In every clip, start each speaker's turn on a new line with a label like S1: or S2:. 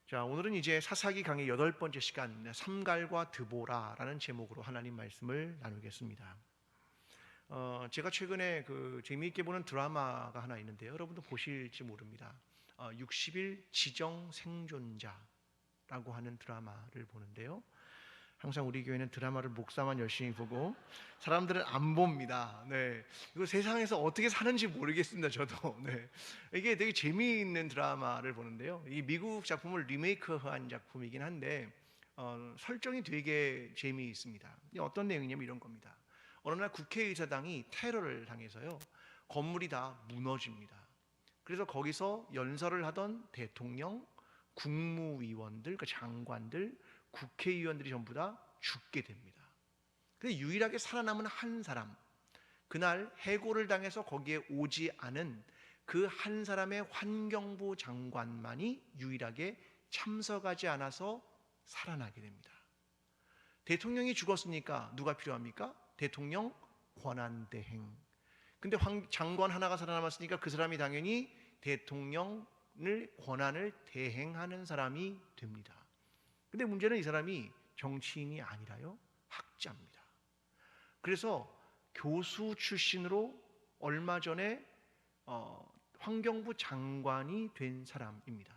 S1: 자, 오늘은 이제 사사기 강의 8번째 시간, 삼갈과 드보라라는 제목으로 하나님 말씀을 나누겠습니다. 제가 최근에 재미있게 보는 드라마가 하나 있는데요, 여러분도 보실지 모릅니다. 60일 지정 생존자라고 하는 드라마를 보는데요, 항상 우리 교회는 드라마를 목사만 열심히 보고 사람들은 안 봅니다. 네, 이거 세상에서 어떻게 사는지 모르겠습니다. 저도. 네, 이게 되게 재미있는 드라마를 보는데요, 이 미국 작품을 리메이크한 작품이긴 한데 설정이 되게 재미있습니다. 이게 어떤 내용이냐면 이런 겁니다. 어느 날 국회의사당이 테러를 당해서요, 건물이 다 무너집니다. 그래서 거기서 연설을 하던 대통령, 국무위원들, 그 장관들, 국회의원들이 전부 다 죽게 됩니다. 근데 유일하게 살아남은 한 사람, 그날 해고를 당해서 거기에 오지 않은 그 한 사람의 환경부 장관만이 유일하게 참석하지 않아서 살아나게 됩니다. 대통령이 죽었으니까 누가 필요합니까? 대통령 권한대행. 근데 장관 하나가 살아남았으니까 그 사람이 당연히 대통령을 권한을 대행하는 사람이 됩니다. 근데 문제는 이 사람이 정치인이 아니라요, 학자입니다. 그래서 교수 출신으로 얼마 전에 환경부 장관이 된 사람입니다.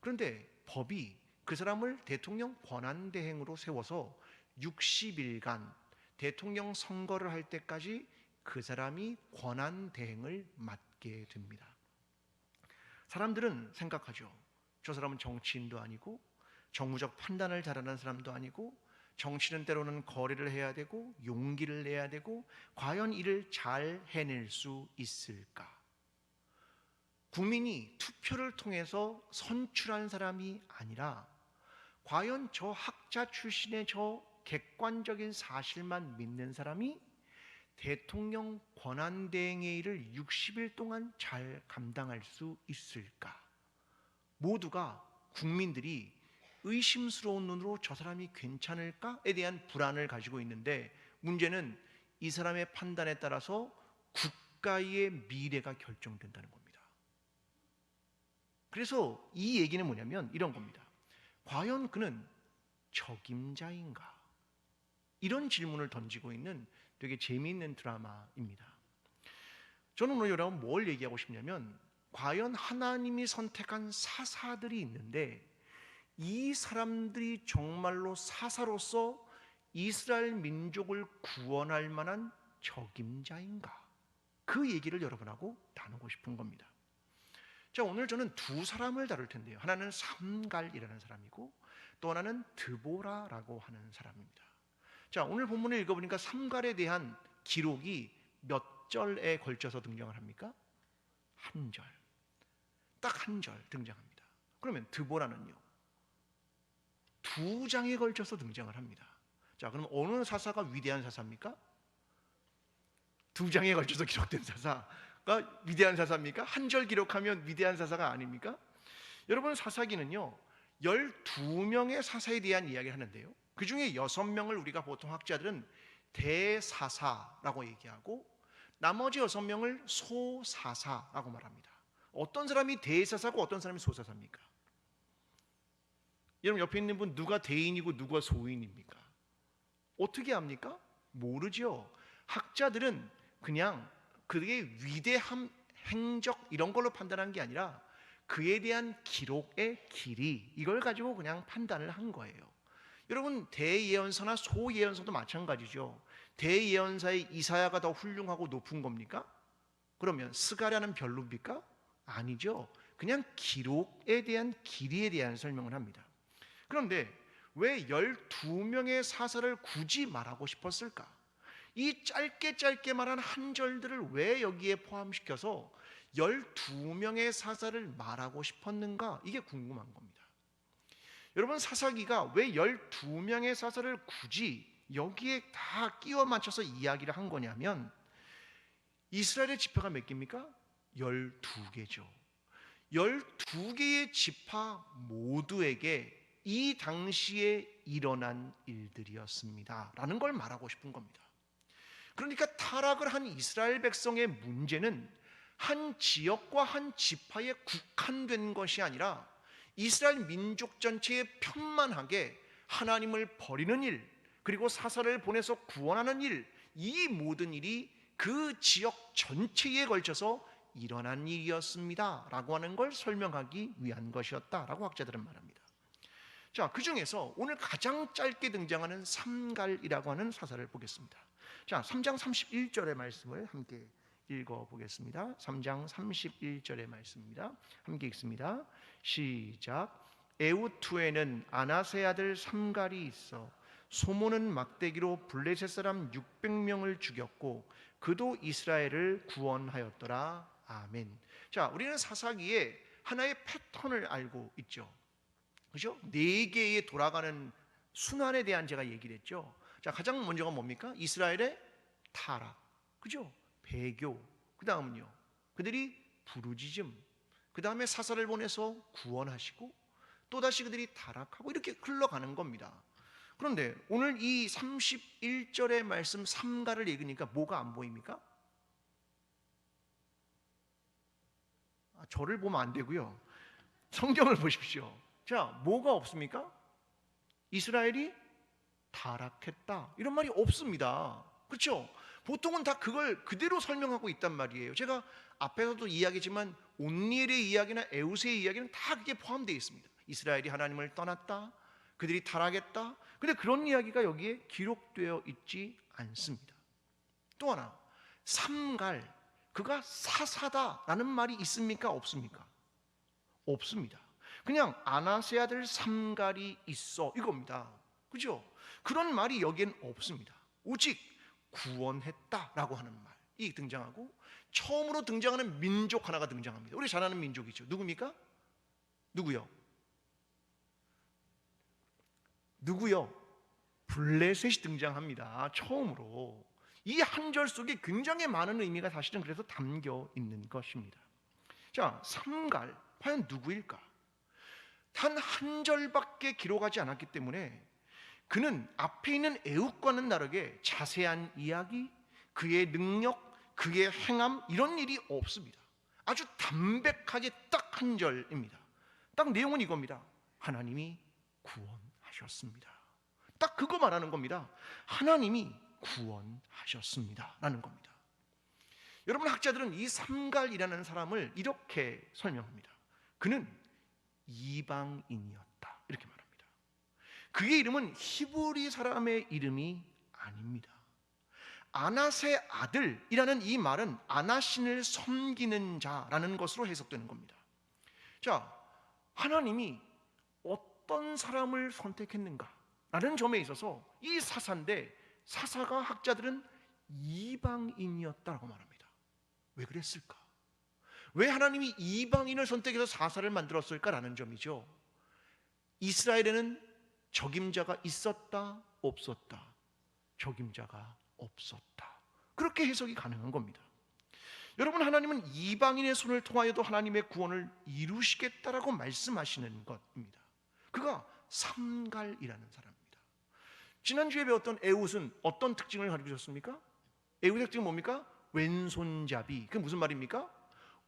S1: 그런데 법이 그 사람을 대통령 권한대행으로 세워서 60일간 대통령 선거를 할 때까지 그 사람이 권한대행을 맡게 됩니다. 사람들은 생각하죠. 저 사람은 정치인도 아니고 정무적 판단을 잘하는 사람도 아니고, 정치는 때로는 거래를 해야 되고 용기를 내야 되고, 과연 이를 잘 해낼 수 있을까? 국민이 투표를 통해서 선출한 사람이 아니라 과연 저 학자 출신의 저 객관적인 사실만 믿는 사람이 대통령 권한대행의 일을 60일 동안 잘 감당할 수 있을까? 모두가, 국민들이 의심스러운 눈으로 저 사람이 괜찮을까에 대한 불안을 가지고 있는데, 문제는 이 사람의 판단에 따라서 국가의 미래가 결정된다는 겁니다. 그래서 이 얘기는 뭐냐면 이런 겁니다. 과연 그는 적임자인가? 이런 질문을 던지고 있는 되게 재미있는 드라마입니다. 저는 오늘 여러분 뭘 얘기하고 싶냐면, 과연 하나님이 선택한 사사들이 있는데 이 사람들이 정말로 사사로서 이스라엘 민족을 구원할 만한 적임자인가? 그 얘기를 여러분하고 나누고 싶은 겁니다. 자, 오늘 저는 두 사람을 다룰 텐데요, 하나는 삼갈이라는 사람이고 또 하나는 드보라라고 하는 사람입니다. 자, 오늘 본문을 읽어보니까 삼갈에 대한 기록이 몇 절에 걸쳐서 등장을 합니까? 한 절, 딱 한 절 등장합니다. 그러면 드보라는요, 2장에 걸쳐서 등장을 합니다. 자, 그럼 어느 사사가 위대한 사사입니까? 2장에 걸쳐서 기록된 사사가 위대한 사사입니까? 한 절 기록하면 위대한 사사가 아닙니까? 여러분, 사사기는요 12명의 사사에 대한 이야기를 하는데요, 그 중에 6명을 우리가 보통 학자들은 대사사라고 얘기하고 나머지 6명을 소사사라고 말합니다. 어떤 사람이 대사사고 어떤 사람이 소사사입니까? 여러분, 옆에 있는 분 누가 대인이고 누가 소인입니까? 어떻게 합니까? 모르죠. 학자들은 그냥 그의 위대함, 행적 이런 걸로 판단한 게 아니라 그에 대한 기록의 길이, 이걸 가지고 그냥 판단을 한 거예요. 여러분, 대예언서나 소예언서도 마찬가지죠. 대예언사의 이사야가 더 훌륭하고 높은 겁니까? 그러면 스가랴는 별로입니까? 아니죠. 그냥 기록에 대한 길이에 대한 설명을 합니다. 그런데 왜 12명의 사사를 굳이 말하고 싶었을까? 이 짧게 말한 한 절들을 왜 여기에 포함시켜서 12명의 사사를 말하고 싶었는가? 이게 궁금한 겁니다. 여러분, 사사기가 왜 12명의 사사를 굳이 여기에 다 끼워 맞춰서 이야기를 한 거냐면, 이스라엘의 지파가 몇 개입니까? 12개죠. 12개의 지파 모두에게 이 당시에 일어난 일들이었습니다 라는 걸 말하고 싶은 겁니다. 그러니까 타락을 한 이스라엘 백성의 문제는 한 지역과 한 지파에 국한된 것이 아니라 이스라엘 민족 전체에 편만하게 하나님을 버리는 일, 그리고 사사를 보내서 구원하는 일, 이 모든 일이 그 지역 전체에 걸쳐서 일어난 일이었습니다 라고 하는 걸 설명하기 위한 것이었다라고 학자들은 말합니다. 자, 그 중에서 오늘 가장 짧게 등장하는 삼갈이라고 하는 사사를 보겠습니다. 자, 3장 31절의 말씀을 함께 읽어보겠습니다. 3장 31절의 말씀입니다. 함께 읽습니다. 시작. 에우투에는 아나세 아들 삼갈이 있어 소모는 막대기로 블레셋 사람 600명을 죽였고 그도 이스라엘을 구원하였더라. 아멘. 자, 우리는 사사기에 하나의 패턴을 알고 있죠. 그죠? 4개의 돌아가는 순환에 대한 제가 얘기를 했죠. 자, 가장 먼저가 뭡니까? 이스라엘의 타락, 그죠? 배교, 그 다음은요 그들이 부르짖음, 그 다음에 사사를 보내서 구원하시고 또다시 그들이 타락하고 이렇게 흘러가는 겁니다. 그런데 오늘 이 31절의 말씀 삼가를 읽으니까 뭐가 안 보입니까? 저를 보면 안 되고요, 성경을 보십시오. 자, 뭐가 없습니까? 이스라엘이 타락했다 이런 말이 없습니다. 그렇죠? 보통은 다 그걸 그대로 설명하고 있단 말이에요. 제가 앞에서도 이야기했지만 온니엘의 이야기나 에우스의 이야기는 다 그게 포함되어 있습니다. 이스라엘이 하나님을 떠났다, 그들이 타락했다. 그런데 그런 이야기가 여기에 기록되어 있지 않습니다. 또 하나, 삼갈, 그가 사사다라는 말이 있습니까? 없습니까? 없습니다. 그냥 아나세 아들 삼갈이 있어 이겁니다. 그죠? 그런 말이 여기엔 없습니다. 오직 구원했다라고 하는 말이 등장하고 처음으로 등장하는 민족 하나가 등장합니다. 우리 잘 아는 민족이죠. 누굽니까? 누구요? 블레셋이 등장합니다. 처음으로. 이 한 절 속에 굉장히 많은 의미가 사실은 그래서 담겨 있는 것입니다. 자, 삼갈 과연 누구일까? 단 한 절밖에 기록하지 않았기 때문에 그는 앞에 있는 애국과는 다르게 자세한 이야기, 그의 능력, 그의 행함 이런 일이 없습니다. 아주 담백하게 딱 한 절입니다. 딱 내용은 이겁니다. 하나님이 구원하셨습니다. 딱 그거 말하는 겁니다. 하나님이 구원하셨습니다 라는 겁니다. 여러분, 학자들은 이 삼갈이라는 사람을 이렇게 설명합니다. 그는 이방인이었다 이렇게 말합니다. 그의 이름은 히브리 사람의 이름이 아닙니다. 아낫의 아들이라는 이 말은 아낫신을 섬기는 자라는 것으로 해석되는 겁니다. 자, 하나님이 어떤 사람을 선택했는가라는 점에 있어서 이 사사인데, 사사가 학자들은 이방인이었다고 말합니다. 왜 그랬을까? 왜 하나님이 이방인을 선택해서 사사를 만들었을까라는 점이죠. 이스라엘에는 적임자가 있었다, 없었다? 적임자가 없었다. 그렇게 해석이 가능한 겁니다. 여러분, 하나님은 이방인의 손을 통하여도 하나님의 구원을 이루시겠다라고 말씀하시는 것입니다. 그가 삼갈이라는 사람입니다. 지난주에 배웠던 에웃은 어떤 특징을 가지고 있었습니까? 에웃의 특징은 뭡니까? 왼손잡이. 그게 무슨 말입니까?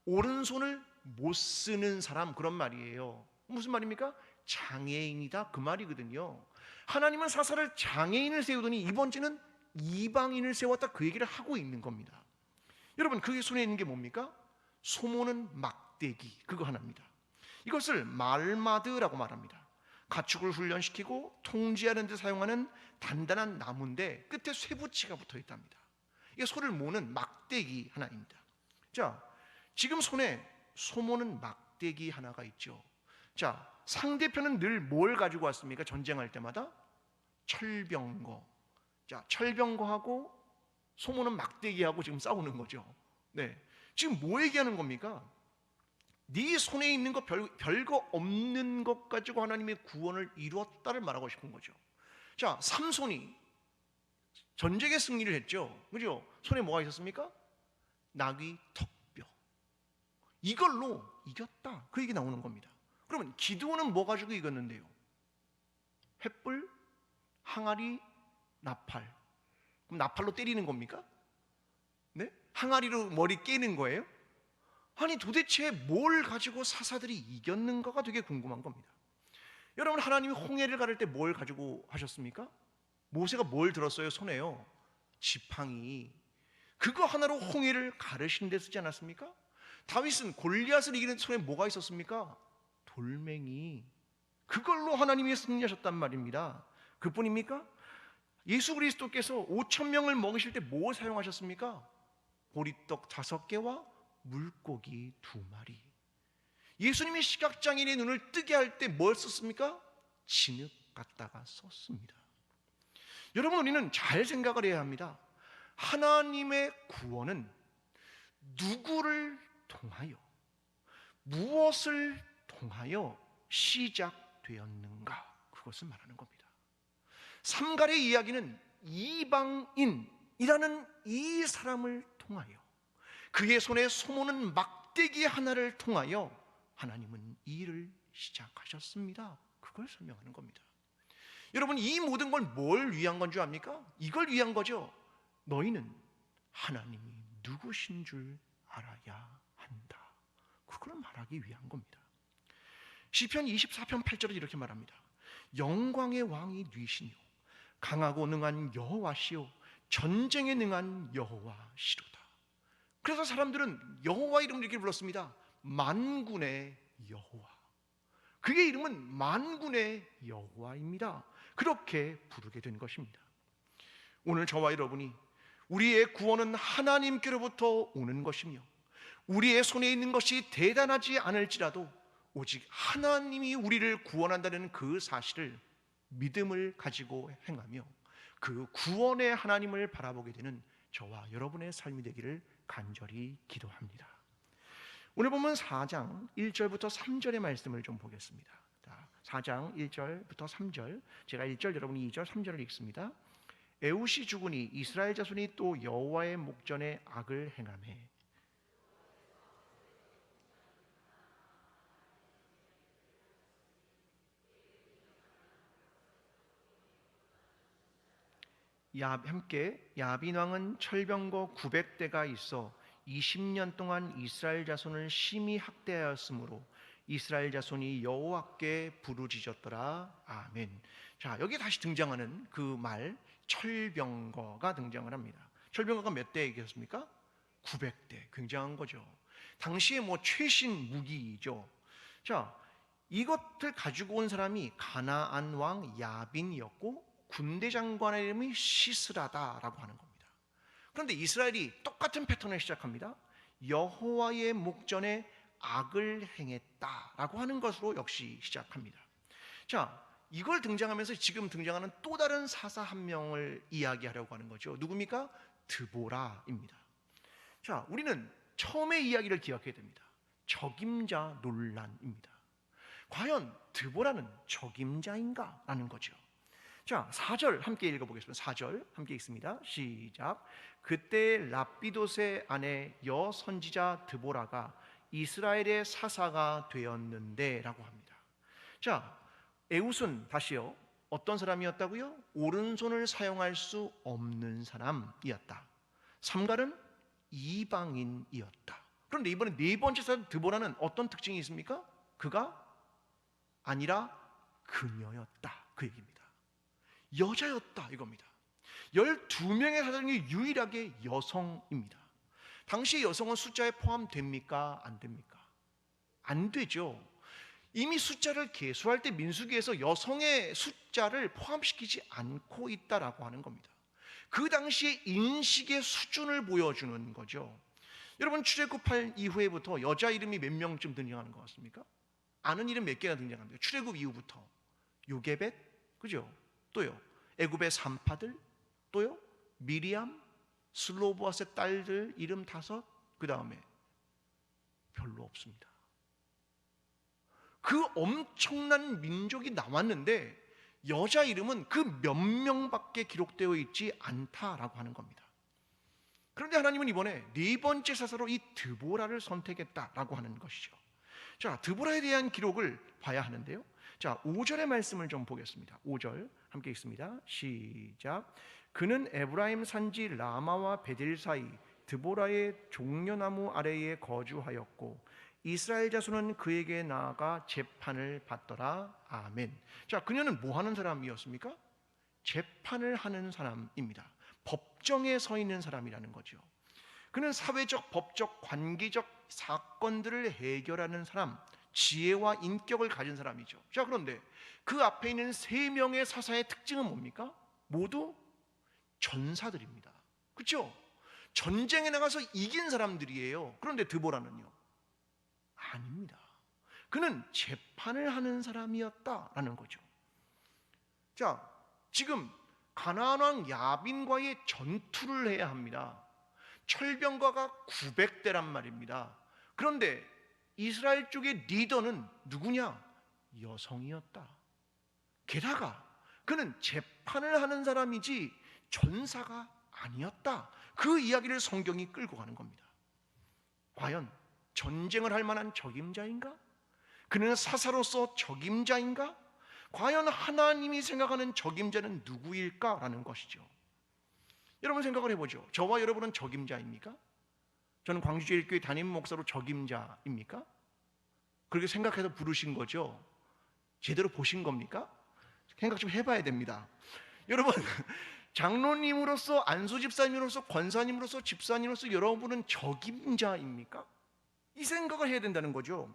S1: 오른손을 못 쓰는 사람, 그런 말이에요. 무슨 말입니까? 장애인이다 그 말이거든요. 하나님은 사사를 장애인을 세우더니 이번 주는 이방인을 세웠다 그 얘기를 하고 있는 겁니다. 여러분, 그의 손에 있는 게 뭡니까? 소모는 막대기, 그거 하나입니다. 이것을 말마드라고 말합니다. 가축을 훈련시키고 통제하는 데 사용하는 단단한 나무인데 끝에 쇠붙이가 붙어 있답니다. 이게 소를 모는 막대기 하나입니다. 자, 지금 손에 소모는 막대기 하나가 있죠. 자, 상대편은 늘 뭘 가지고 왔습니까? 전쟁할 때마다 철병거. 자, 철병거하고 소모는 막대기하고 지금 싸우는 거죠. 네, 지금 뭐 얘기하는 겁니까? 네 손에 있는 거 별거 없는 것 가지고 하나님의 구원을 이루었다를 말하고 싶은 거죠. 자, 삼손이 전쟁에 승리를 했죠. 그죠? 손에 뭐가 있었습니까? 나귀 턱뼈. 이걸로 이겼다, 그 얘기 나오는 겁니다. 그러면 기드온은 뭐 가지고 이겼는데요? 횃불, 항아리, 나팔. 그럼 나팔로 때리는 겁니까? 네? 항아리로 머리 깨는 거예요? 아니 도대체 뭘 가지고 사사들이 이겼는가가 되게 궁금한 겁니다. 여러분, 하나님이 홍해를 가를 때 뭘 가지고 하셨습니까? 모세가 뭘 들었어요? 손에요. 지팡이. 그거 하나로 홍해를 가르신 데 쓰지 않았습니까? 다윗은 골리앗을 이기는 손에 뭐가 있었습니까? 돌멩이. 그걸로 하나님이 승리하셨단 말입니다. 그뿐입니까? 예수 그리스도께서 5천 명을 먹이실 때 뭐 사용하셨습니까? 보리떡 5개와 물고기 2마리. 예수님이 시각장애인의 눈을 뜨게 할 때 뭘 썼습니까? 진흙 갖다가 썼습니다. 여러분, 우리는 잘 생각을 해야 합니다. 하나님의 구원은 누구를 통하여, 무엇을 통하여 시작되었는가? 그것을 말하는 겁니다. 삼갈의 이야기는 이방인이라는 이 사람을 통하여, 그의 손에 소모는 막대기 하나를 통하여 하나님은 이 일을 시작하셨습니다. 그걸 설명하는 겁니다. 여러분, 이 모든 걸 뭘 위한 건 줄 압니까? 이걸 위한 거죠. 너희는 하나님이 누구신 줄 알아야 한다. 그걸 말하기 위한 겁니다. 시편 24편 8절에 이렇게 말합니다. 영광의 왕이 뉘시뇨 강하고 능한 여호와시요 전쟁에 능한 여호와시로다. 그래서 사람들은 여호와 이름을 이렇게 불렀습니다. 만군의 여호와. 그의 이름은 만군의 여호와입니다. 그렇게 부르게 된 것입니다. 오늘 저와 여러분이 우리의 구원은 하나님께로부터 오는 것이며, 우리의 손에 있는 것이 대단하지 않을지라도 오직 하나님이 우리를 구원한다는 그 사실을 믿음을 가지고 행하며 그 구원의 하나님을 바라보게 되는 저와 여러분의 삶이 되기를 간절히 기도합니다. 오늘 보면 4장 1절부터 3절의 말씀을 좀 보겠습니다. 4장 1절부터 3절, 제가 1절, 여러분이 2절, 3절을 읽습니다. 에웃이 죽으니 이스라엘 자손이 또 여호와의 목전에 악을 행하매 함께 야빈 왕은 철병거 900대가 있어 20년 동안 이스라엘 자손을 심히 학대하였으므로 이스라엘 자손이 여호와께 부르짖었더라. 아멘. 자, 여기 다시 등장하는 그 말 철병거가 등장을 합니다. 철병거가 몇 대에 있었습니까? 900대. 굉장한 거죠. 당시에 최신 무기죠. 자, 이것을 가지고 온 사람이 가나안 왕 야빈이었고 군대 장관의 이름이 시스라다라고 하는 겁니다. 그런데 이스라엘이 똑같은 패턴을 시작합니다. 여호와의 목전에 악을 행했다라고 하는 것으로 역시 시작합니다. 자, 이걸 등장하면서 지금 등장하는 또 다른 사사 한 명을 이야기하려고 하는 거죠. 누굽니까? 드보라입니다. 자, 우리는 처음의 이야기를 기억해야 됩니다. 적임자 논란입니다. 과연 드보라는 적임자인가? 라는 거죠. 자, 4절 함께 읽어보겠습니다. 4절 함께 읽습니다. 시작. 그때 랍비돗의 아내 여선지자 드보라가 이스라엘의 사사가 되었는데 라고 합니다. 자, 에웃은 다시요, 어떤 사람이었다고요? 오른손을 사용할 수 없는 사람이었다. 삼갈은 이방인이었다. 그런데 이번에 네 번째 사람 드보라는 어떤 특징이 있습니까? 그가 아니라 그녀였다. 그 얘기입니다. 여자였다 이겁니다. 12명의 사장 중에 유일하게 여성입니다. 당시 여성은 숫자에 포함됩니까? 안 됩니까? 안 되죠. 이미 숫자를 계수할 때 민수기에서 여성의 숫자를 포함시키지 않고 있다라고 하는 겁니다. 그 당시의 인식의 수준을 보여주는 거죠. 여러분, 출애굽할 이후에부터 여자 이름이 몇 명쯤 등장하는 것 같습니까? 아는 이름 몇 개나 등장합니다. 출애굽 이후부터 요게벳, 그죠? 또요, 애굽의 산파들, 또요, 미리암, 슬로보아스의 딸들 이름 5, 그 다음에 별로 없습니다. 그 엄청난 민족이 나왔는데 여자 이름은 그 몇 명밖에 기록되어 있지 않다라고 하는 겁니다. 그런데 하나님은 이번에 네 번째 사사로 이 드보라를 선택했다라고 하는 것이죠. 자, 드보라에 대한 기록을 봐야 하는데요. 자, 5절의 말씀을 좀 보겠습니다. 5절 함께 읽습니다. 시작. 그는 에브라임 산지 라마와 베델 사이 드보라의 종려나무 아래에 거주하였고 이스라엘 자손은 그에게 나아가 재판을 받더라. 아멘. 자, 그녀는 뭐 하는 사람이었습니까? 재판을 하는 사람입니다. 법정에 서 있는 사람이라는 거죠. 그는 사회적, 법적, 관계적 사건들을 해결하는 사람, 지혜와 인격을 가진 사람이죠. 자, 그런데 그 앞에 있는 세 명의 사사의 특징은 뭡니까? 모두 전사들입니다. 그렇죠? 전쟁에 나가서 이긴 사람들이에요. 그런데 드보라는요? 아닙니다. 그는 재판을 하는 사람이었다라는 거죠. 자, 지금 가나안 왕 야빈과의 전투를 해야 합니다. 철병거가 900대란 말입니다. 그런데 이스라엘 쪽의 리더는 누구냐? 여성이었다. 게다가 그는 재판을 하는 사람이지 전사가 아니었다. 그 이야기를 성경이 끌고 가는 겁니다. 과연 전쟁을 할 만한 적임자인가? 그는 사사로서 적임자인가? 과연 하나님이 생각하는 적임자는 누구일까라는 것이죠. 여러분 생각을 해보죠. 저와 여러분은 적임자입니까? 저는 광주제일교회 담임 목사로 적임자입니까? 그렇게 생각해서 부르신 거죠. 제대로 보신 겁니까? 생각 좀 해봐야 됩니다. 여러분, 장로님으로서, 안수집사님으로서, 권사님으로서, 집사님으로서 여러분은 적임자입니까? 이 생각을 해야 된다는 거죠.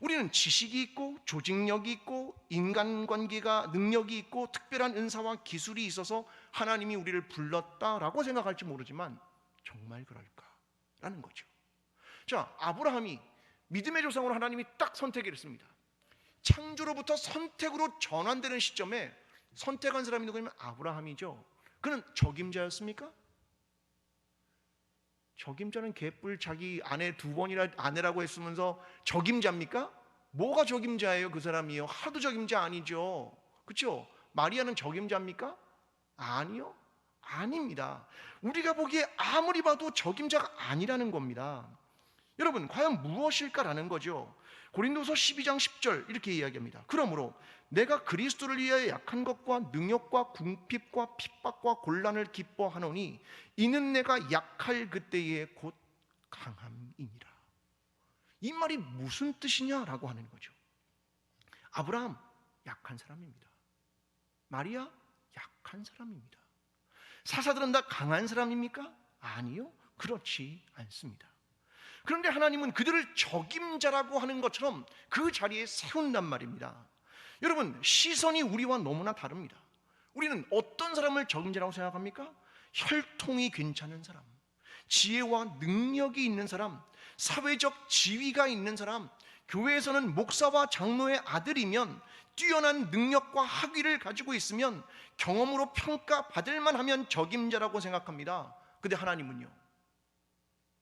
S1: 우리는 지식이 있고 조직력이 있고 인간관계가 능력이 있고 특별한 은사와 기술이 있어서 하나님이 우리를 불렀다라고 생각할지 모르지만 정말 그럴까라는 거죠. 자, 아브라함이 믿음의 조상으로 하나님이 딱 선택을 했습니다. 창조로부터 선택으로 전환되는 시점에 선택한 사람이 누구냐면 아브라함이죠. 그는 적임자였습니까? 적임자는 개뿔 자기 아내 두 번이나 아내라고 했으면서 적임자입니까? 뭐가 적임자예요? 그 사람이요. 하도 적임자 아니죠. 그렇죠? 마리아는 적임자입니까? 아니요. 아닙니다. 우리가 보기에 아무리 봐도 적임자가 아니라는 겁니다. 여러분, 과연 무엇일까라는 거죠. 고린도서 12장 10절 이렇게 이야기합니다. 그러므로 내가 그리스도를 위하여 약한 것과 능욕과 궁핍과 핍박과 곤란을 기뻐하노니 이는 내가 약할 그때에 곧 강함이니라. 이 말이 무슨 뜻이냐라고 하는 거죠. 아브라함 약한 사람입니다. 마리아 약한 사람입니다. 사사들은 다 강한 사람입니까? 아니요, 그렇지 않습니다. 그런데 하나님은 그들을 적임자라고 하는 것처럼 그 자리에 세운단 말입니다. 여러분, 시선이 우리와 너무나 다릅니다. 우리는 어떤 사람을 적임자라고 생각합니까? 혈통이 괜찮은 사람, 지혜와 능력이 있는 사람, 사회적 지위가 있는 사람, 교회에서는 목사와 장로의 아들이면 뛰어난 능력과 학위를 가지고 있으면 경험으로 평가받을 만하면 적임자라고 생각합니다. 근데 하나님은요,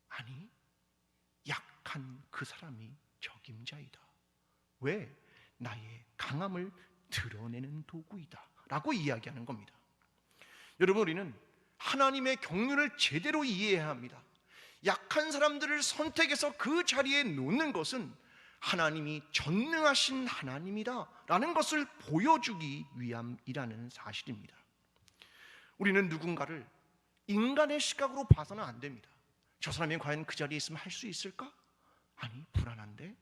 S1: 아니, 약한 그 사람이 적임자이다. 왜? 나의 강함을 드러내는 도구이다 라고 이야기하는 겁니다. 여러분, 우리는 하나님의 경륜을 제대로 이해해야 합니다. 약한 사람들을 선택해서 그 자리에 놓는 것은 하나님이 전능하신 하나님이다 라는 것을 보여주기 위함이라는 사실입니다. 우리는 누군가를 인간의 시각으로 봐서는 안 됩니다. 저 사람이 과연 그 자리에 있으면 할 수 있을까? 아니, 불안한데?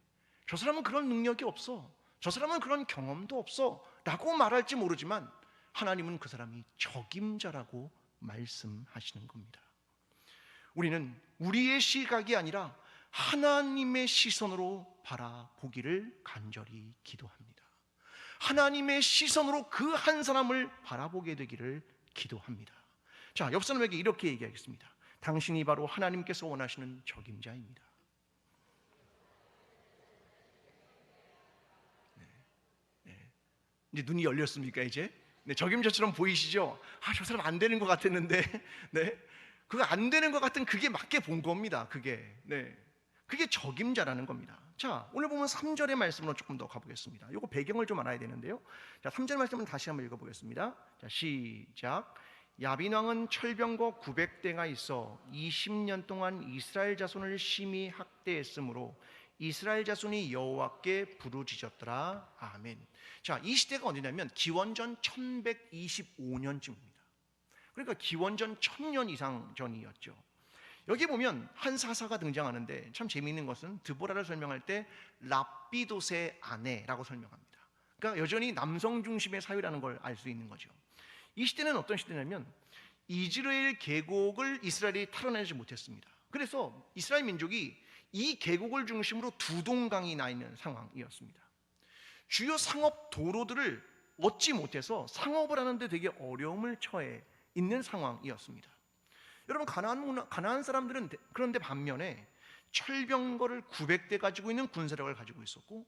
S1: 저 사람은 그런 능력이 없어, 저 사람은 그런 경험도 없어 라고 말할지 모르지만 하나님은 그 사람이 적임자라고 말씀하시는 겁니다. 우리는 우리의 시각이 아니라 하나님의 시선으로 바라보기를 간절히 기도합니다. 하나님의 시선으로 그 한 사람을 바라보게 되기를 기도합니다. 자, 옆 사람에게 이렇게 얘기하겠습니다. 당신이 바로 하나님께서 원하시는 적임자입니다. 이제 눈이 열렸습니까? 이제 적임자처럼 보이시죠? 저 사람 안 되는 것 같았는데, 그거 안 되는 것 같은 그게 맞게 본 겁니다. 그게 적임자라는 겁니다. 자, 오늘 보면 3절의 말씀으로 조금 더 가보겠습니다. 이거 배경을 좀 알아야 되는데요. 자, 3절 말씀은 다시 한번 읽어보겠습니다. 자, 시작. 야빈 왕은 철병거 900대가 있어 20년 동안 이스라엘 자손을 심히 학대했으므로 이스라엘 자손이 여호와께 부르짖었더라. 아멘. 자, 이 시대가 언제냐면 기원전 1125년쯤입니다. 그러니까 기원전 1000년 이상 전이었죠. 여기 보면 한 사사가 등장하는데 참 재미있는 것은 드보라를 설명할 때 랍비돗의 아내라고 설명합니다. 그러니까 여전히 남성 중심의 사회라는 걸 알 수 있는 거죠. 이 시대는 어떤 시대냐면 이즈라엘 계곡을 이스라엘이 탈환하지 못했습니다. 그래서 이스라엘 민족이 이 계곡을 중심으로 두 동강이 나 있는 상황이었습니다. 주요 상업 도로들을 얻지 못해서 상업을 하는데 되게 어려움을 처해 있는 상황이었습니다. 여러분, 가나안 사람들은 그런데 반면에 철병거를 900대 가지고 있는 군사력을 가지고 있었고,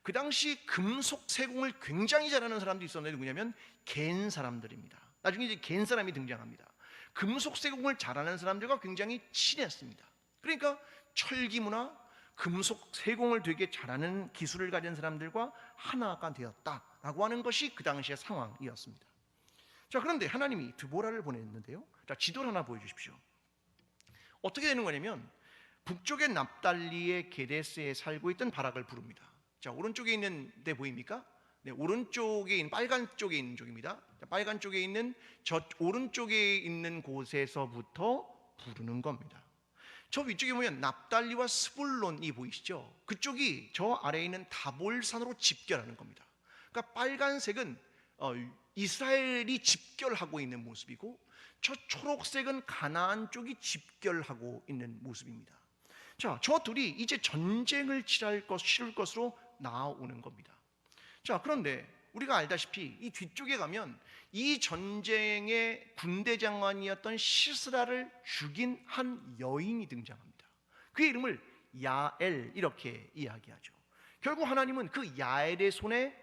S1: 그 당시 금속 세공을 굉장히 잘하는 사람도 있었는데 누구냐면 겐 사람들입니다. 나중에 이제 겐 사람이 등장합니다. 금속 세공을 잘하는 사람들과 굉장히 친했습니다. 그러니까 철기무나 금속 세공을 되게 잘하는 기술을 가진 사람들과 하나가 되었다라고 하는 것이 그 당시의 상황이었습니다. 자, 그런데 하나님이 드보라를 보냈는데요. 자, 지도를 하나 보여주십시오. 어떻게 되는 거냐면 북쪽의 납달리의 게데스에 살고 있던 바락을 부릅니다. 자, 오른쪽에 있는 데 보입니까? 네, 오른쪽에 있는 빨간 쪽에 있는 쪽입니다. 자, 빨간 쪽에 있는 저 오른쪽에 있는 곳에서부터 부르는 겁니다. 저 위쪽에 보면 납달리와 스불론이 보이시죠? 그쪽이 저 아래에 있는 다볼산으로 집결하는 겁니다. 그러니까 빨간색은 이스라엘이 집결하고 있는 모습이고, 저 초록색은 가나안 쪽이 집결하고 있는 모습입니다. 자, 저 둘이 이제 전쟁을 치를 것으로 나오는 겁니다. 자, 그런데 우리가 알다시피 이 뒤쪽에 가면 이 전쟁의 군대 장관이었던 시스라를 죽인 한 여인이 등장합니다. 그의 이름을 야엘 이렇게 이야기하죠. 결국 하나님은 그 야엘의 손에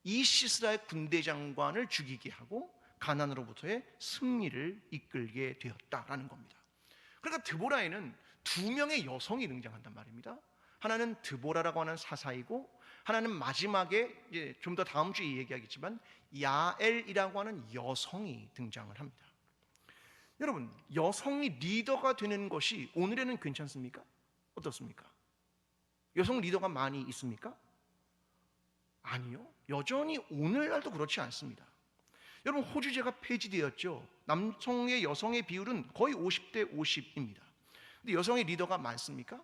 S1: 이 시스라의 군대 장관을 죽이게 하고 가나안으로부터의 승리를 이끌게 되었다라는 겁니다. 그러니까 드보라에는 두 명의 여성이 등장한단 말입니다. 하나는 드보라라고 하는 사사이고, 하나는 마지막에 이제 좀 더 다음 주에 얘기하겠지만 야엘이라고 하는 여성이 등장을 합니다. 여러분, 여성이 리더가 되는 것이 오늘에는 괜찮습니까? 어떻습니까? 여성 리더가 많이 있습니까? 아니요. 여전히 오늘날도 그렇지 않습니다. 여러분, 호주제가 폐지되었죠. 남성의 여성의 비율은 거의 50대 50입니다. 근데 여성의 리더가 많습니까?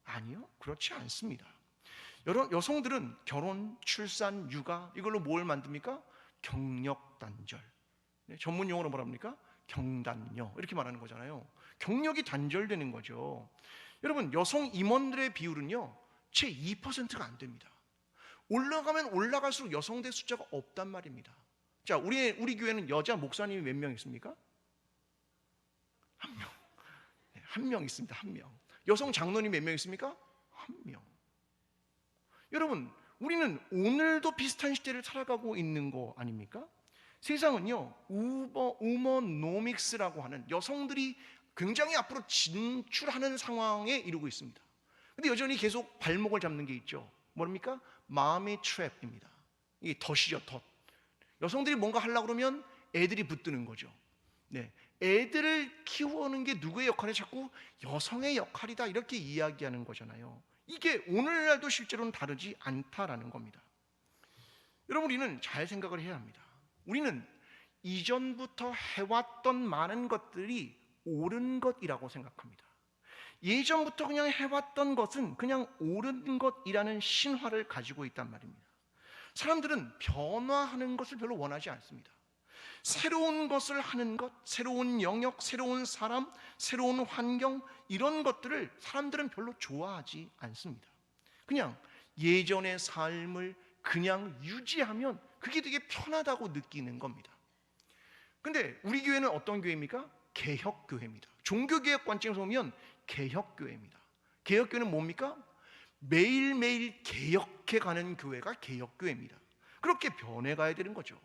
S1: 아니요. 그렇지 않습니다. 여성들은 결혼, 출산, 육아 이걸로 뭘 만듭니까? 경력 단절. 전문 용어로 뭐라 합니까? 경단녀 이렇게 말하는 거잖아요. 경력이 단절되는 거죠. 여러분, 여성 임원들의 비율은요 채 2%가 안 됩니다. 올라가면 올라갈수록 여성들 숫자가 없단 말입니다. 자, 우리 교회는 여자 목사님이 몇 명 있습니까? 한 명. 한 명 있습니다. 한 명. 여성 장로님 몇 명 있습니까? 한 명. 여러분, 우리는 오늘도 비슷한 시대를 살아가고 있는 거 아닙니까? 세상은요 우머노믹스라고 하는 여성들이 굉장히 앞으로 진출하는 상황에 이르고 있습니다. 근데 여전히 계속 발목을 잡는 게 있죠. 뭡니까? 마음의 트랩입니다. 이게 덫이죠, 덫. 여성들이 뭔가 하려고 그러면 애들이 붙드는 거죠. 네, 애들을 키우는 게 누구의 역할이 자꾸 여성의 역할이다 이렇게 이야기하는 거잖아요. 이게 오늘날도 실제로는 다르지 않다라는 겁니다. 여러분, 우리는 잘 생각을 해야 합니다. 우리는 이전부터 해왔던 많은 것들이 옳은 것이라고 생각합니다. 예전부터 그냥 해왔던 것은 그냥 옳은 것이라는 신화를 가지고 있단 말입니다. 사람들은 변화하는 것을 별로 원하지 않습니다. 새로운 것을 하는 것, 새로운 영역, 새로운 사람, 새로운 환경, 이런 것들을 사람들은 별로 좋아하지 않습니다. 그냥 예전의 삶을 그냥 유지하면 그게 되게 편하다고 느끼는 겁니다. 근데 우리 교회는 어떤 교회입니까? 개혁교회입니다. 종교개혁 관점에서 보면 개혁교회입니다. 개혁교회는 뭡니까? 매일매일 개혁해가는 교회가 개혁교회입니다. 그렇게 변해가야 되는 거죠.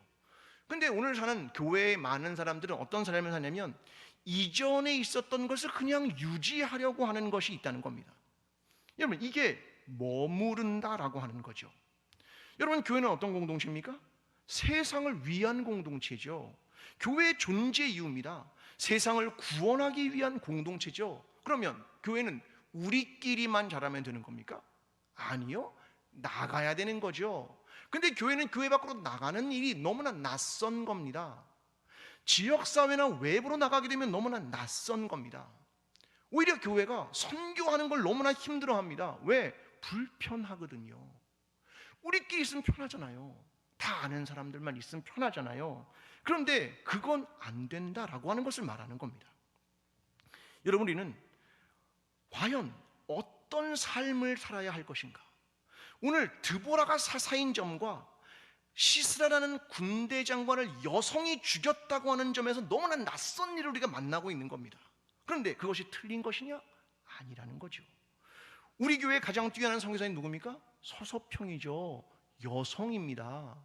S1: 근데 오늘 사는 교회에 많은 사람들은 어떤 삶을 사냐면 이전에 있었던 것을 그냥 유지하려고 하는 것이 있다는 겁니다. 여러분, 이게 머무른다라고 하는 거죠. 여러분, 교회는 어떤 공동체입니까? 세상을 위한 공동체죠. 교회의 존재 이유입니다. 세상을 구원하기 위한 공동체죠. 그러면 교회는 우리끼리만 잘하면 되는 겁니까? 아니요. 나가야 되는 거죠. 근데 교회는 교회 밖으로 나가는 일이 너무나 낯선 겁니다. 지역사회나 외부로 나가게 되면 너무나 낯선 겁니다. 오히려 교회가 선교하는 걸 너무나 힘들어합니다. 왜? 불편하거든요. 우리끼리 있으면 편하잖아요. 다 아는 사람들만 있으면 편하잖아요. 그런데 그건 안 된다라고 하는 것을 말하는 겁니다. 여러분, 우리는 과연 어떤 삶을 살아야 할 것인가? 오늘 드보라가 사사인 점과 시스라라는 군대 장관을 여성이 죽였다고 하는 점에서 너무나 낯선 일을 우리가 만나고 있는 겁니다. 그런데 그것이 틀린 것이냐? 아니라는 거죠. 우리 교회의 가장 뛰어난 선교사님 누굽니까? 서서평이죠. 여성입니다.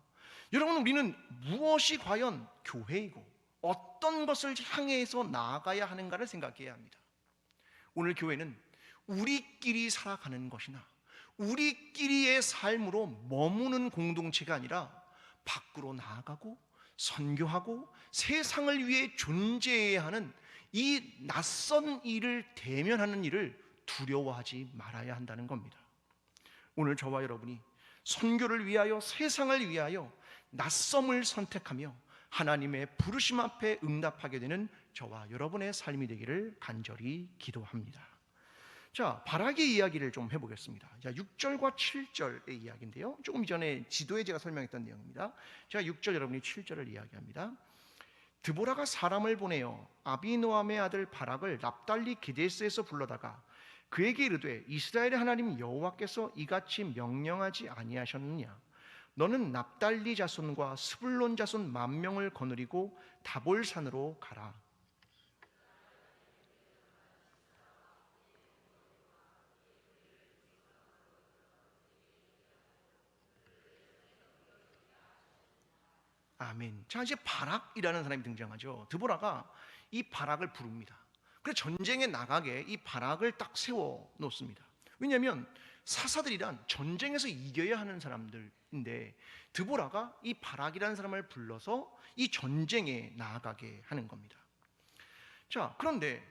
S1: 여러분, 우리는 무엇이 과연 교회이고 어떤 것을 향해서 나아가야 하는가를 생각해야 합니다. 오늘 교회는 우리끼리 살아가는 것이나 우리끼리의 삶으로 머무는 공동체가 아니라 밖으로 나아가고 선교하고 세상을 위해 존재해야 하는 이 낯선 일을 대면하는 일을 두려워하지 말아야 한다는 겁니다. 오늘 저와 여러분이 선교를 위하여, 세상을 위하여 낯섦을 선택하며 하나님의 부르심 앞에 응답하게 되는 저와 여러분의 삶이 되기를 간절히 기도합니다. 자, 바락의 이야기를 좀 해보겠습니다. 자, 6절과 7절의 이야기인데요, 조금 전에 지도에 제가 설명했던 내용입니다. 제가 6절, 여러분이 7절을 이야기합니다. 드보라가 사람을 보내어 아비노함의 아들 바락을 납달리 게데스에서 불러다가 그에게 이르되 이스라엘의 하나님 여호와께서 이같이 명령하지 아니하셨느냐? 너는 납달리 자손과 스불론 자손 10,000명을 거느리고 다볼산으로 가라. 아멘. 자, 이제 바락이라는 사람이 등장하죠. 드보라가 이 바락을 부릅니다. 그래서 전쟁에 나가게 이 바락을 딱 세워 놓습니다. 왜냐하면 사사들이란 전쟁에서 이겨야 하는 사람들인데 드보라가 이 바락이라는 사람을 불러서 이 전쟁에 나아가게 하는 겁니다. 자, 그런데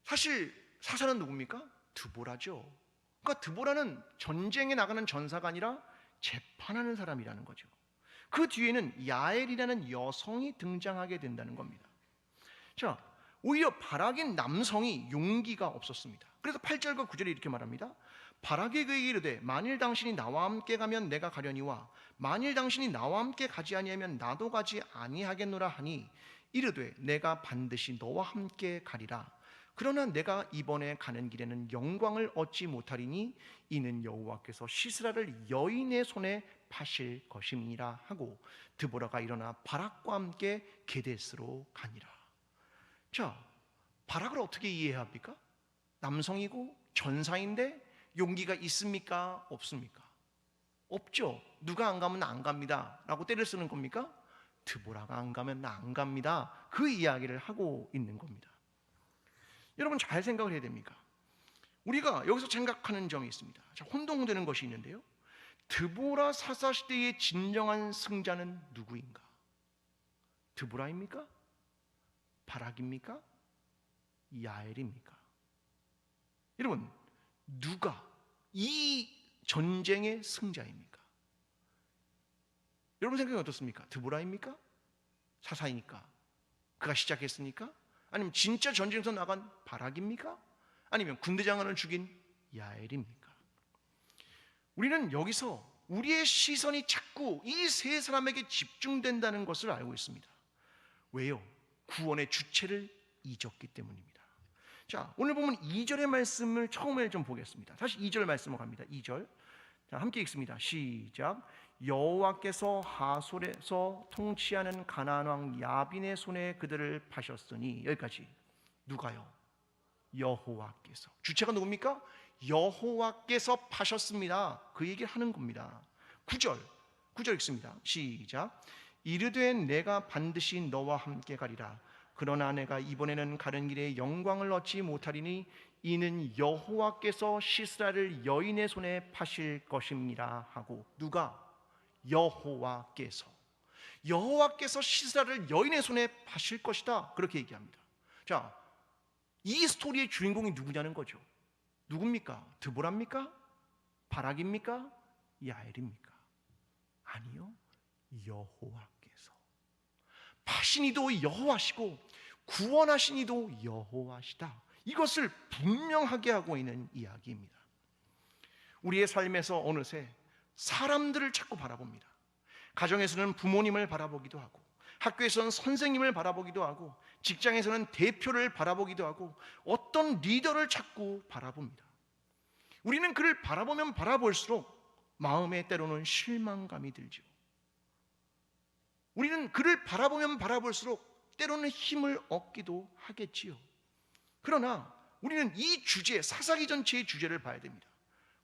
S1: 사실 사사는 누굽니까? 드보라죠. 그러니까 드보라는 전쟁에 나가는 전사가 아니라 재판하는 사람이라는 거죠. 그 뒤에는 야엘이라는 여성이 등장하게 된다는 겁니다. 자, 오히려 바락인 남성이 용기가 없었습니다. 그래서 8절과 9절에 이렇게 말합니다. 바락이 그에게 이르되 만일 당신이 나와 함께 가면 내가 가려니와 만일 당신이 나와 함께 가지 아니하면 나도 가지 아니하겠노라 하니 이르되 내가 반드시 너와 함께 가리라. 그러나 내가 이번에 가는 길에는 영광을 얻지 못하리니 이는 여호와께서 시스라를 여인의 손에 파실 것임이라 하고 드보라가 일어나 바락과 함께 게데스로 가니라. 자, 바락을 어떻게 이해해야 합니까? 남성이고 전사인데 용기가 있습니까? 없습니까? 없죠. 누가 안 가면 나 안 갑니다 라고 때를 쓰는 겁니까? 드보라가 안 가면 나 안 갑니다, 그 이야기를 하고 있는 겁니다. 여러분, 잘 생각을 해야 됩니까? 우리가 여기서 생각하는 점이 있습니다. 자, 혼동되는 것이 있는데요, 드보라 사사시대의 진정한 승자는 누구인가? 드보라입니까? 바락입니까? 야엘입니까? 여러분, 누가 이 전쟁의 승자입니까? 여러분 생각이 어떻습니까? 드보라입니까? 사사이니까 그가 시작했으니까? 아니면 진짜 전쟁에서 나간 바락입니까? 아니면 군대 장관을 죽인 야엘입니까? 우리는 여기서 우리의 시선이 자꾸 이 세 사람에게 집중된다는 것을 알고 있습니다. 왜요? 구원의 주체를 잊었기 때문입니다. 자, 오늘 보면 2절의 말씀을 처음에 좀 보겠습니다. 다시 2절 말씀으로 갑니다. 2절. 자, 함께 읽습니다. 시작. 여호와께서 하솔에서 통치하는 가나안 왕 야빈의 손에 그들을 파셨으니. 여기까지. 누가요? 여호와께서. 주체가 누굽니까? 여호와께서 파셨습니다. 그 얘기를 하는 겁니다. 9절 읽습니다. 시작. 이르되 내가 반드시 너와 함께 가리라. 그러나 내가 이번에는 가는 길에 영광을 얻지 못하리니 이는 여호와께서 시스라를 여인의 손에 파실 것입니다 하고. 누가? 여호와께서 시스라를 여인의 손에 파실 것이다, 그렇게 얘기합니다. 자, 이 스토리의 주인공이 누구냐는 거죠. 누굽니까? 드보라입니까? 바락입니까? 야엘입니까? 아니요, 여호와께서. 파신 이도 여호와시고 구원하신 이도 여호와시다, 이것을 분명하게 하고 있는 이야기입니다. 우리의 삶에서 어느새 사람들을 자꾸 바라봅니다. 가정에서는 부모님을 바라보기도 하고, 학교에서는 선생님을 바라보기도 하고, 직장에서는 대표를 바라보기도 하고, 어떤 리더를 자꾸 바라봅니다. 우리는 그를 바라보면 바라볼수록 마음에 때로는 실망감이 들죠. 우리는 그를 바라보면 바라볼수록 때로는 힘을 얻기도 하겠지요. 그러나 우리는 이 주제, 사사기 전체의 주제를 봐야 됩니다.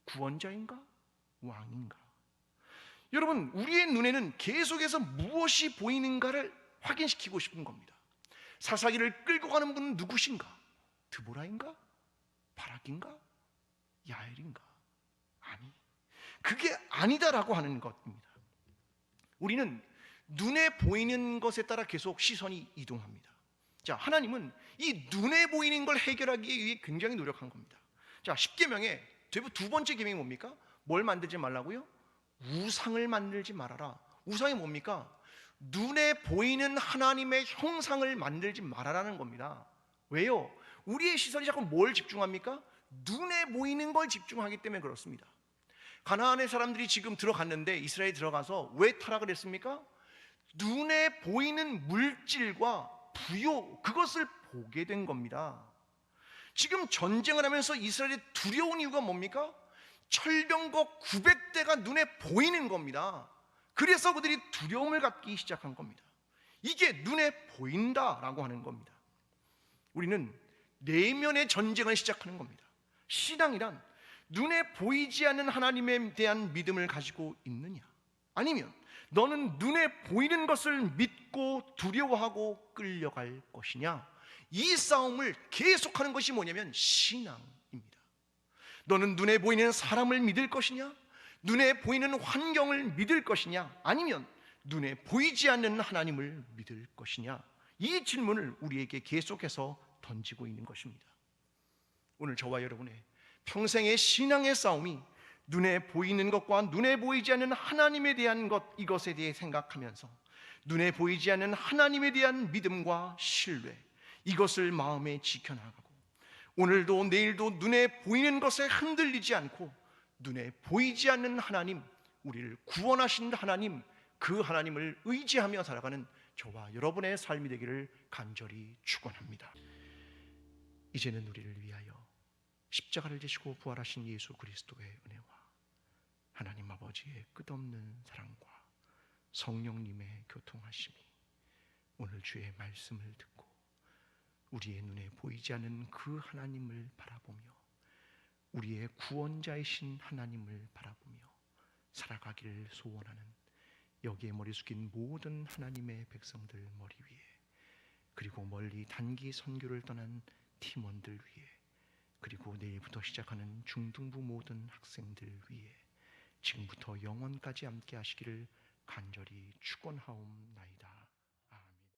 S1: 구원자인가? 왕인가? 여러분, 우리의 눈에는 계속해서 무엇이 보이는가를 확인시키고 싶은 겁니다. 사사기를 끌고 가는 분은 누구신가? 드보라인가? 바락인가? 야엘인가? 아니, 그게 아니다라고 하는 것입니다. 우리는 눈에 보이는 것에 따라 계속 시선이 이동합니다. 자, 하나님은 이 눈에 보이는 걸 해결하기 위해 굉장히 노력한 겁니다. 자, 10계명의 두 번째 계명이 뭡니까? 뭘 만들지 말라고요? 우상을 만들지 말아라. 우상이 뭡니까? 눈에 보이는 하나님의 형상을 만들지 말아라는 겁니다. 왜요? 우리의 시선이 자꾸 뭘 집중합니까? 눈에 보이는 걸 집중하기 때문에 그렇습니다. 가나안의 사람들이 지금 들어갔는데, 이스라엘에 들어가서 왜 타락을 했습니까? 눈에 보이는 물질과 부요, 그것을 보게 된 겁니다. 지금 전쟁을 하면서 이스라엘이 두려운 이유가 뭡니까? 철병거 900대가 눈에 보이는 겁니다. 그래서 그들이 두려움을 갖기 시작한 겁니다. 이게 눈에 보인다라고 하는 겁니다. 우리는 내면의 전쟁을 시작하는 겁니다. 신앙이란 눈에 보이지 않는 하나님에 대한 믿음을 가지고 있느냐, 아니면 너는 눈에 보이는 것을 믿고 두려워하고 끌려갈 것이냐, 이 싸움을 계속하는 것이 뭐냐면 신앙입니다. 너는 눈에 보이는 사람을 믿을 것이냐, 눈에 보이는 환경을 믿을 것이냐, 아니면 눈에 보이지 않는 하나님을 믿을 것이냐, 이 질문을 우리에게 계속해서 던지고 있는 것입니다. 오늘 저와 여러분의 평생의 신앙의 싸움이 눈에 보이는 것과 눈에 보이지 않는 하나님에 대한 것, 이것에 대해 생각하면서 눈에 보이지 않는 하나님에 대한 믿음과 신뢰, 이것을 마음에 지켜나가고, 오늘도 내일도 눈에 보이는 것에 흔들리지 않고 눈에 보이지 않는 하나님, 우리를 구원하신 하나님, 그 하나님을 의지하며 살아가는 저와 여러분의 삶이 되기를 간절히 축원합니다. 이제는 우리를 위하여 십자가를 지시고 부활하신 예수 그리스도의 은혜와 하나님 아버지의 끝없는 사랑과 성령님의 교통하심이 오늘 주의 말씀을 듣고 우리의 눈에 보이지 않는 그 하나님을 바라보며 우리의 구원자이신 하나님을 바라보며 살아가기를 소원하는 여기에 머리 숙인 모든 하나님의 백성들 머리 위에, 그리고 멀리 단기 선교를 떠난 팀원들 위에, 그리고 내일부터 시작하는 중등부 모든 학생들 위에 지금부터 영원까지 함께 하시기를 간절히 축원하옵나이다.